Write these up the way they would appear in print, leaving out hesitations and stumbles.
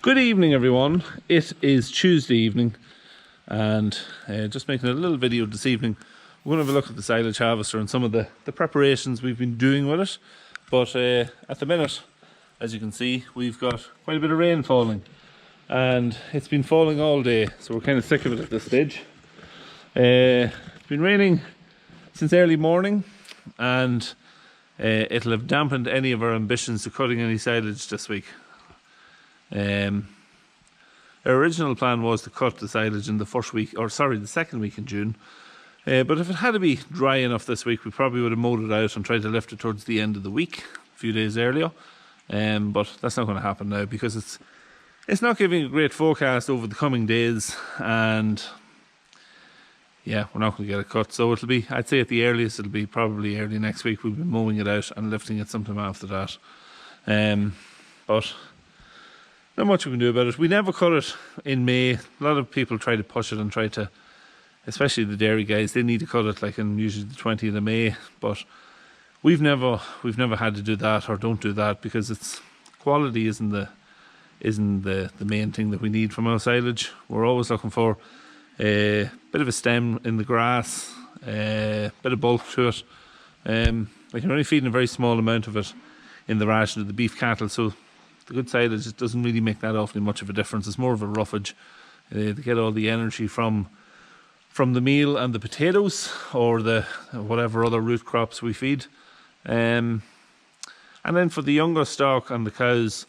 Good evening everyone, it is Tuesday evening and just making a little video this evening. We're going to have a look at the silage harvester and some of the preparations we've been doing with it. But at the minute, as you can see, we've got quite a bit of rain falling and it's been falling all day, so we're kind of sick of it at this stage. It's been raining since early morning and it'll have dampened any of our ambitions to cutting any silage this week. Our original plan was to cut the silage in the second week in June. But if it had to be dry enough this week, we probably would have mowed it out and tried to lift it towards the end of the week, a few days earlier. But that's not going to happen now because it's not giving a great forecast over the coming days, and yeah, we're not going to get it cut. So it'll be, I'd say at the earliest, it'll be probably early next week. We'll be mowing it out and lifting it sometime after that. But not much we can do about it. We never cut it in May. A lot of people try to push it and try to, especially the dairy guys, they need to cut it like in usually the 20th of May. But we've never had to do that or don't do that because it's quality isn't the main thing that we need from our silage. We're always looking for a bit of a stem in the grass, a bit of bulk to it. Like you're only feeding a very small amount of it in the ration of the beef cattle, so the good silage just doesn't really make that awfully much of a difference. It's more of a roughage. They get all the energy from the meal and the potatoes or the whatever other root crops we feed. And then for the younger stock and the cows,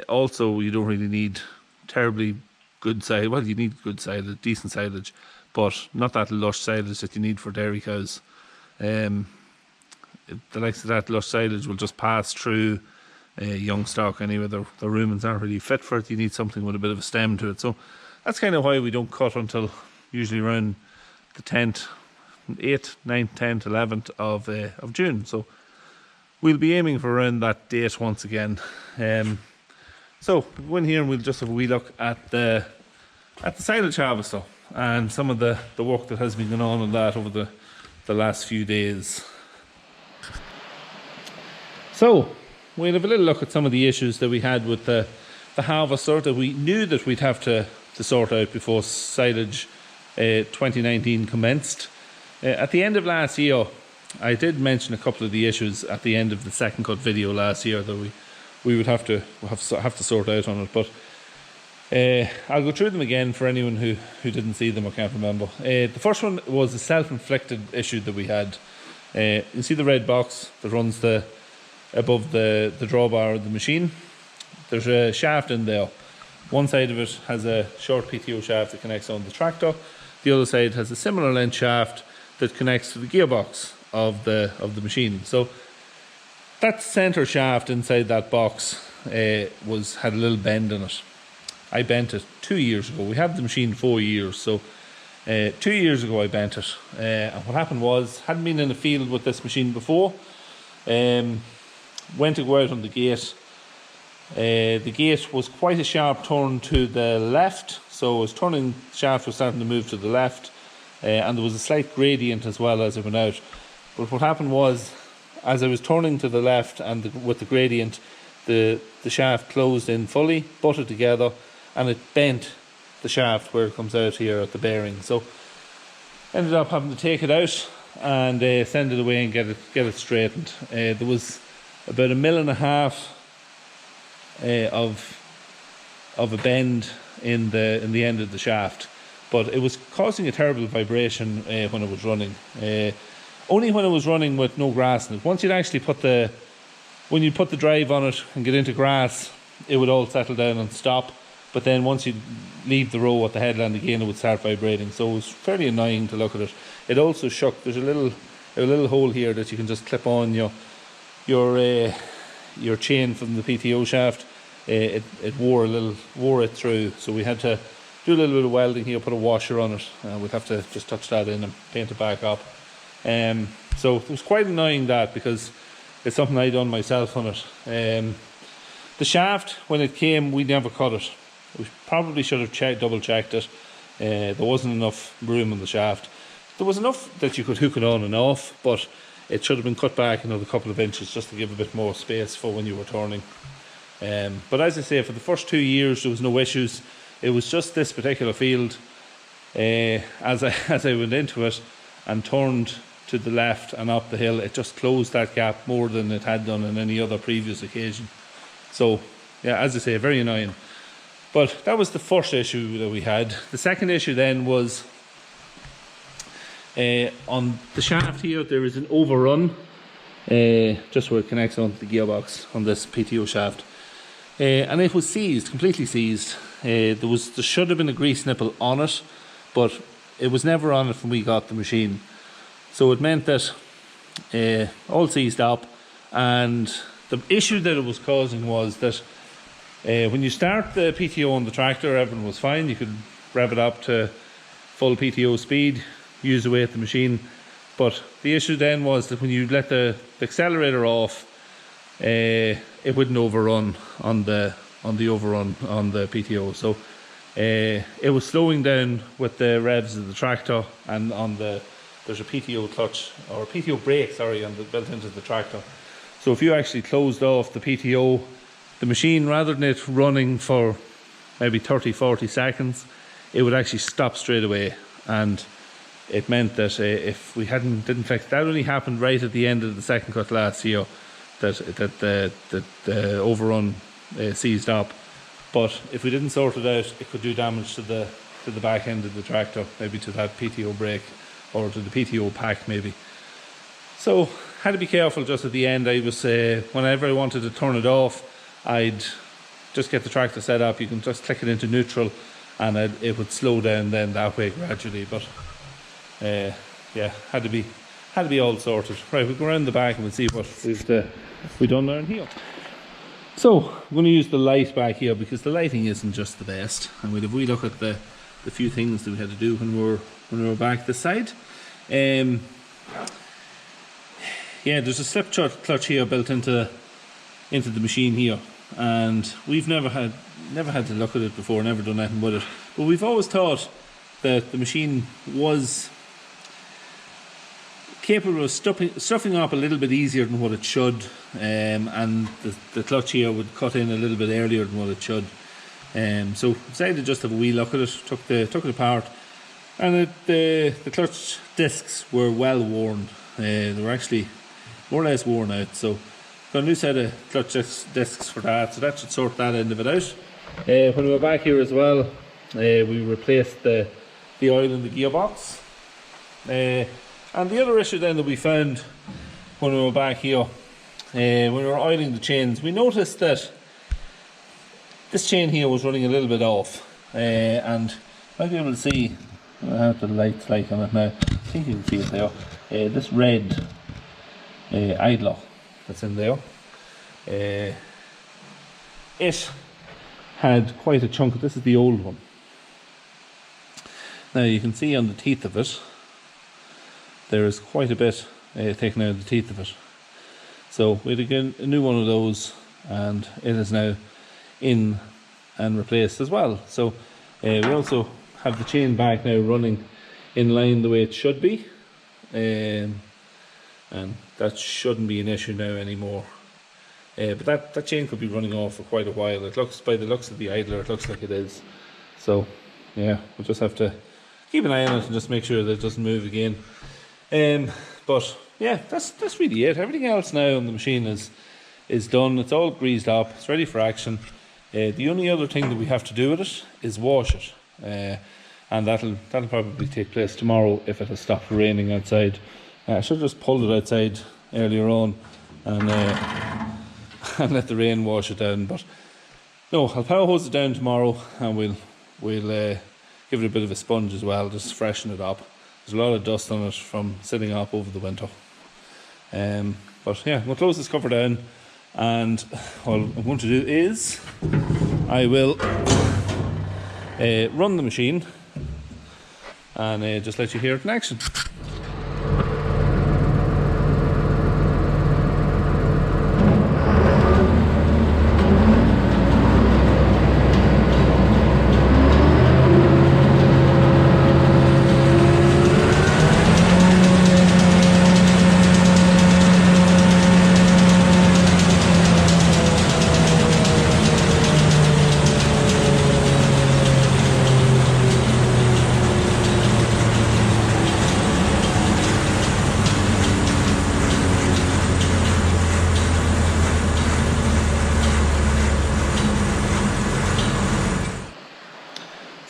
also you don't really need terribly good silage. Well, you need good silage, decent silage, but not that lush silage that you need for dairy cows. The likes of that lush silage will just pass through young stock anyway. The rumens aren't really fit for it. You need something with a bit of a stem to it. So that's kind of why we don't cut until usually around the 10th, 8th, 9th, 10th, 11th of June. So we'll be aiming for around that date once again. So we'll go in here and we'll just have a wee look at the silage harvester and some of the work that has been going on that over the last few days. So we'll have a little look at some of the issues that we had with the harvester that we knew that we'd have to sort out before silage 2019 commenced. At the end of last year, I did mention a couple of the issues at the end of the second cut video last year that we would have to sort out on it, but I'll go through them again for anyone who didn't see them or can't remember. The first one was a self-inflicted issue that we had. You see the red box that runs above the drawbar of the machine. There's a shaft in there. One side of it has a short PTO shaft that connects on the tractor. The other side has a similar length shaft that connects to the gearbox of the machine. So that center shaft inside that box had a little bend in it. I bent it 2 years ago. We had the machine 4 years, so 2 years ago I bent it. And what happened was, hadn't been in a field with this machine before. Went to go out on the gate. The gate was quite a sharp turn to the left, so as turning, the shaft was starting to move to the left, and there was a slight gradient as well as it went out. But what happened was, as I was turning to the left and with the gradient, the shaft closed in fully, butted together, and it bent the shaft where it comes out here at the bearing. So ended up having to take it out and send it away and get it straightened. There was about 1.5 mil of a bend in the end of the shaft, but it was causing a terrible vibration when it was running. Only when it was running with no grass in it. Once when you put the drive on it and get into grass, it would all settle down and stop. But then once you leave the row at the headland again, it would start vibrating. So it was fairly annoying to look at it. It also shook. There's a little hole here that you can just clip on your chain from the PTO shaft. It wore it through, so we had to do a little bit of welding here, put a washer on it. We'd have to just touch that in and paint it back up. So it was quite annoying that, because it's something I done myself on it. The shaft, when it came, we never cut it. We probably should have double checked it. There wasn't enough room on the shaft. There was enough that you could hook it on and off, but it should have been cut back another couple of inches just to give a bit more space for when you were turning. But as I say, for the first 2 years there was no issues. It was just this particular field, as I went into it and turned to the left and up the hill, it just closed that gap more than it had done on any other previous occasion. So yeah, as I say, very annoying. But that was the first issue that we had. The second issue then was on the shaft here, there is an overrun just where it connects onto the gearbox on this PTO shaft. And it was seized, completely seized. There should have been a grease nipple on it, but it was never on it when we got the machine. So it meant that all seized up, and the issue that it was causing was that when you start the PTO on the tractor, everything was fine. You could rev it up to full PTO speed, use away at the machine. But the issue then was that when you let the accelerator off, it wouldn't overrun on the overrun on the PTO. So it was slowing down with the revs of the tractor, and on there's a PTO clutch, or a PTO brake, sorry, built into the tractor. So if you actually closed off the PTO, the machine, rather than it running for maybe 30-40 seconds, it would actually stop straight away. And it meant that if we didn't fix that, only happened right at the end of the second cut last year, that the overrun seized up. But if we didn't sort it out, it could do damage to the back end of the tractor, maybe to that PTO brake or to the PTO pack maybe. So had to be careful just at the end. I was whenever I wanted to turn it off, I'd just get the tractor set up. You can just click it into neutral, and it would slow down then that way gradually. But yeah, had to be all sorted. Right, we'll go around the back and we'll see what we've done down here. So I'm going to use the light back here because the lighting isn't just the best. And if we look at the few things that we had to do when we were back this side, yeah, there's a slip clutch here built into the machine here, and we've never had to look at it before, never done anything with it. But we've always thought that the machine was capable of stuffing up a little bit easier than what it should, and the clutch here would cut in a little bit earlier than what it should. So decided to just have a wee look at it, took it apart, and the clutch discs were well worn. They were actually more or less worn out, so got a new set of clutch discs for that, so that should sort that end of it out. When we were back here as well, we replaced the oil in the gearbox. And the other issue then that we found when we were back here, when we were oiling the chains, we noticed that this chain here was running a little bit off, and you might be able to see, I have the lights like on it now, I think you can see it there, this red idler that's in there, it had quite a chunk. This is the old one. Now you can see on the teeth of it, there is quite a bit taken out of the teeth of it. So we had a new one of those, and it is now in and replaced as well. So we also have the chain back now running in line the way it should be, and that shouldn't be an issue now anymore. But that chain could be running off for quite a while. It looks, by the looks of the idler, it looks like it is. So yeah, we'll just have to keep an eye on it and just make sure that it doesn't move again. But yeah, that's really it. Everything else now on the machine is done. It's all greased up. It's ready for action. The only other thing that we have to do with it is wash it, and that'll probably take place tomorrow if it has stopped raining outside. I should have just pulled it outside earlier on and let the rain wash it down. But no, I'll power hose it down tomorrow, and we'll give it a bit of a sponge as well, just freshen it up. There's a lot of dust on it from sitting up over the winter. But yeah, we'll close this cover down, and what I'm going to do is I will run the machine and just let you hear it in action.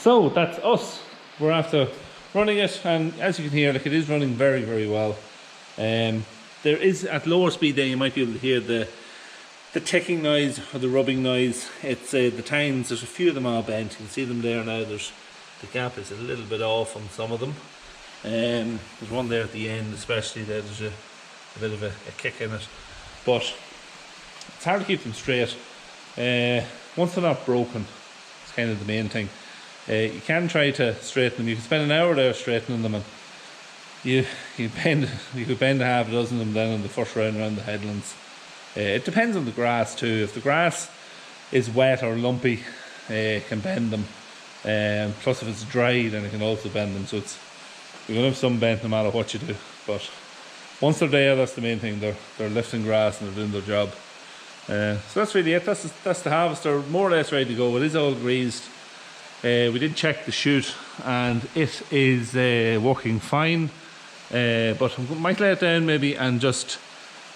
So that's us. We're after running it, and as you can hear, like, it is running very, very well. There is, at lower speed there, you might be able to hear the ticking noise or the rubbing noise. It's the tines, there's a few of them all bent. You can see them there now. The gap is a little bit off on some of them. There's one there at the end, especially there. There's a bit of a kick in it, but it's hard to keep them straight. Once they're not broken, it's kind of the main thing. You can try to straighten them. You can spend an hour there straightening them, and you could bend a half a dozen of them then on the first round around the headlands. It depends on the grass too. If the grass is wet or lumpy, it can bend them. Plus if it's dry, then it can also bend them. So you're going to have some bent no matter what you do. But once they're there, that's the main thing. They're lifting grass and they're doing their job. So that's really it. That's the harvest. They're more or less ready to go. It is all greased. We did check the chute and it is working fine. But I might lay it down maybe and just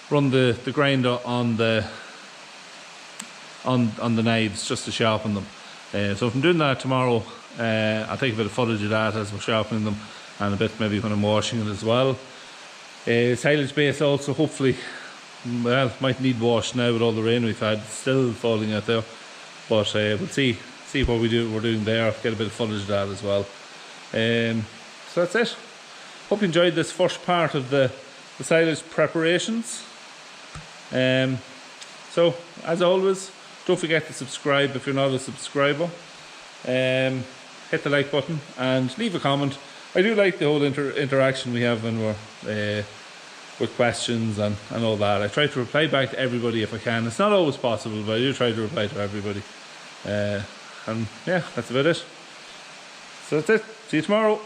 run the grinder on the knives just to sharpen them. So if I'm doing that tomorrow, I'll take a bit of footage of that as we're sharpening them, and a bit maybe when I'm washing it as well. Silage base also hopefully, well, might need washed now with all the rain we've had. It's still falling out there, but we'll see what we're doing there. Get a bit of footage of that as well. So that's it. Hope you enjoyed this first part of the silage preparations. So as always, don't forget to subscribe if you're not a subscriber. Hit the like button and leave a comment. I do like the whole interaction we have when we're with questions and all that. I try to reply back to everybody if I can. It's not always possible, but I do try to reply to everybody. And yeah, that's about it. So that's it. See you tomorrow.